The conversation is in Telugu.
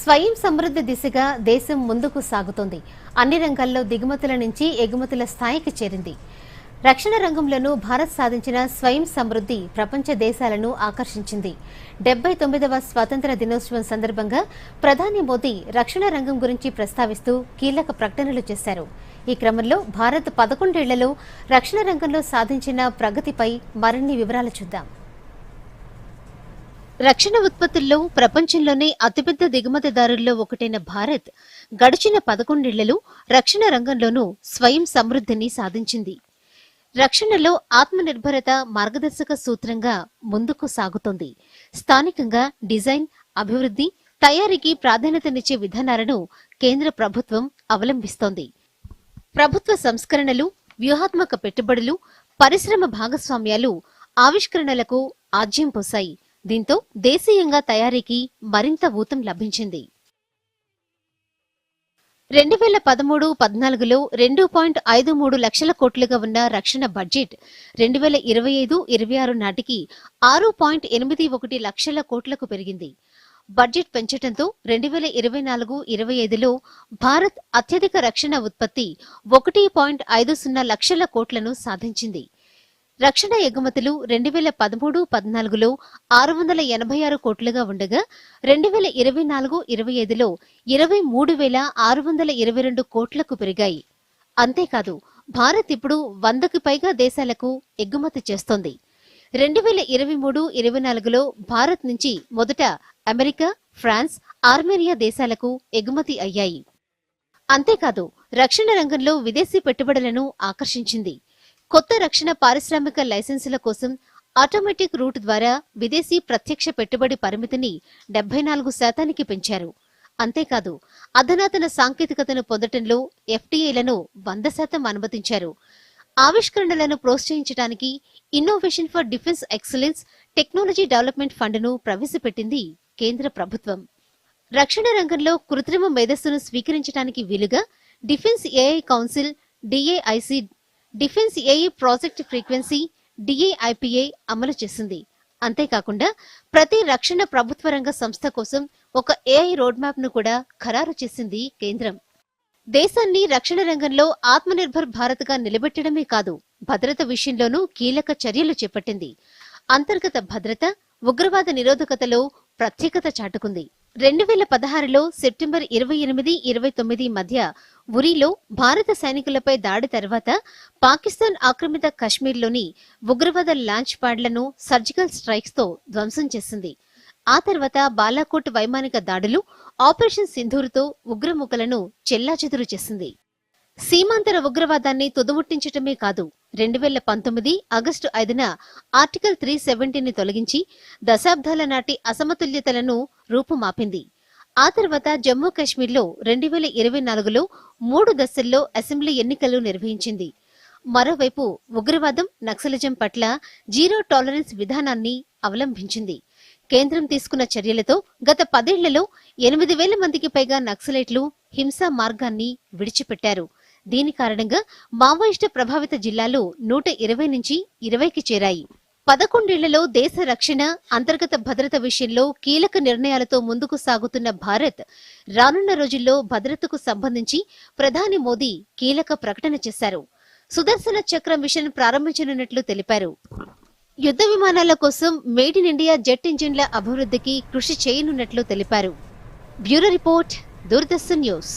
స్వయం సమృద్ధి దిశగా దేశం ముందుకు సాగుతోంది. అన్ని రంగాల్లో దిగుమతుల నుంచి ఎగుమతుల స్థాయికి చేరింది. రక్షణ రంగంలోనూ భారత్ సాధించిన స్వయం సమృద్ధి ప్రపంచ దేశాలను ఆకర్షించింది. 79వ స్వాతంత్ర దినోత్సవం సందర్భంగా ప్రధాని మోదీ రక్షణ రంగం గురించి ప్రస్తావిస్తూ కీలక ప్రకటనలు చేశారు. ఈ క్రమంలో భారత్ 11 ఏళ్లలో రక్షణ రంగంలో సాధించిన ప్రగతిపై మరిన్ని వివరాలు చూద్దాం. రక్షణ ఉత్పత్తుల్లో ప్రపంచంలోనే అతిపెద్ద దిగుమతిదారుల్లో ఒకటైన భారత్ గడిచిన 11 ఏళ్లలో రక్షణ రంగంలోనూ స్వయం సమృద్ధిని సాధించింది. రక్షణలో ఆత్మనిర్భరత మార్గదర్శక సూత్రంగా ముందుకు సాగుతోంది. స్థానికంగా డిజైన్, అభివృద్ధి, తయారీకి ప్రాధాన్యతనిచ్చే విధానాలను కేంద్ర ప్రభుత్వం అవలంబిస్తోంది. ప్రభుత్వ సంస్కరణలు, వ్యూహాత్మక పెట్టుబడులు, పరిశ్రమ భాగస్వామ్యాలు ఆవిష్కరణలకు ఆజ్యం పోశాయి. దీంతో దేశీయంగా తయారీకి మరింత ఊతం లభించింది. 2013-14లో 2.53 లక్షల కోట్లుగా ఉన్న రక్షణ బడ్జెట్ 2025-26 నాటికి 6.81 లక్షల కోట్లకు పెరిగింది. బడ్జెట్ పెంచడంతో 2024-25లో భారత్ అత్యధిక రక్షణ ఉత్పత్తి 1.50 లక్షల కోట్లను సాధించింది. రక్షణ ఎగుమతులు 2013-14లో 686 కోట్లుగా ఉండగా 2024-25లో 23,622 కోట్లకు పెరిగాయి. అంతేకాదు భారత్ ఇప్పుడు 100కి పైగా దేశాలకు ఎగుమతి చేస్తోంది. 2023-24లో భారత్ నుంచి మొదట అమెరికా, ఫ్రాన్స్, ఆర్మేనియా దేశాలకు ఎగుమతి అయ్యాయి. అంతేకాదు రక్షణ రంగంలో విదేశీ పెట్టుబడులను ఆకర్షించింది. కొత్త రక్షణ పారిశ్రామిక లైసెన్సుల కోసం ఆటోమేటిక్ రూట్ ద్వారా విదేశీ ప్రత్యక్ష పెట్టుబడి పరిమితిని 74% పెంచారు. అంతేకాదు అధునాతన సాంకేతికతను పొందటంలో ఎఫ్టీఐలను 100% అనుమతించారు. ఆవిష్కరణలను ప్రోత్సహించడానికి innovation for defence excellence technology development ఫండ్ను ప్రవేశపెట్టింది కేంద్ర ప్రభుత్వం. రక్షణ రంగంలో కృత్రిమ మేధస్సును స్వీకరించడానికి వీలుగా defence AI council DAIC, defence AI project frequency DAIPI అమలు చేసింది. అంతేకాకుండా ప్రతి రక్షణ ప్రభుత్వ రంగ సంస్థ కోసం ఒక ఏఐ రోడ్ మ్యాప్ ను కూడా ఖరారు చేసింది కేంద్రం. దేశాన్ని రక్షణ రంగంలో ఆత్మనిర్భర్ భారత్ గా నిలబెట్టడమే కాదు, భద్రత విషయంలోనూ కీలక చర్యలు చేపట్టింది. అంతర్గత భద్రత, ఉగ్రవాద నిరోధకతలో ప్రత్యేకత చాటుకుంది. 2016లో సెప్టెంబర్ 28-29 మధ్య ఉరీలో భారత సైనికులపై దాడి తర్వాత పాకిస్తాన్ ఆక్రమిత కశ్మీర్లోని ఉగ్రవాద లాంచ్ ప్యాడ్లను సర్జికల్ స్ట్రైక్స్ తో ధ్వంసం చేసింది. ఆ తర్వాత బాలాకోట్ వైమానిక దాడులు, ఆపరేషన్ సింధూర్తో ఉగ్రముఖలను చెల్లాచెదురు చేసింది. సీమాంతర ఉగ్రవాదాన్ని తుదముట్టించటమే కాదు, 2019 ఆగస్టు 5న ఆర్టికల్ 370ని తొలగించి దశాబ్దాల నాటి అసమతుల్యతలను రూపుమాపింది. ఆ తర్వాత జమ్మూ కాశ్మీర్లో 2024లో 3 దశల్లో అసెంబ్లీ ఎన్నికలు నిర్వహించింది. మరోవైపు ఉగ్రవాదం, నక్సలిజం పట్ల జీరో టాలరెన్స్ విధానాన్ని అవలంబించింది. కేంద్రం తీసుకున్న చర్యలతో గత 10 ఏళ్లలో 8,000 మందికి పైగా నక్సలైట్లు హింసా మార్గాన్ని విడిచిపెట్టారు. దీని కారణంగా మావోయిస్టు ప్రభావిత జిల్లాలు 120 నుంచి 20కి చేరాయి. 11 ఏళ్లలో దేశ రక్షణ, అంతర్గత భద్రత విషయంలో కీలక నిర్ణయాలతో ముందుకు సాగుతున్న భారత్ రానున్న రోజుల్లో భద్రతకు సంబంధించి ప్రధాని మోదీ కీలక ప్రకటన చేశారు. సుదర్శన చక్ర మిషన్ ప్రారంభించనున్నట్లు తెలిపారు. యుద్ధ విమానాల కోసం మేడ్ ఇన్ ఇండియా జెట్ ఇంజిన్ల అభివృద్ధికి కృషి చేయనున్నట్లు తెలిపారు. Bureau report, Doordarshan news.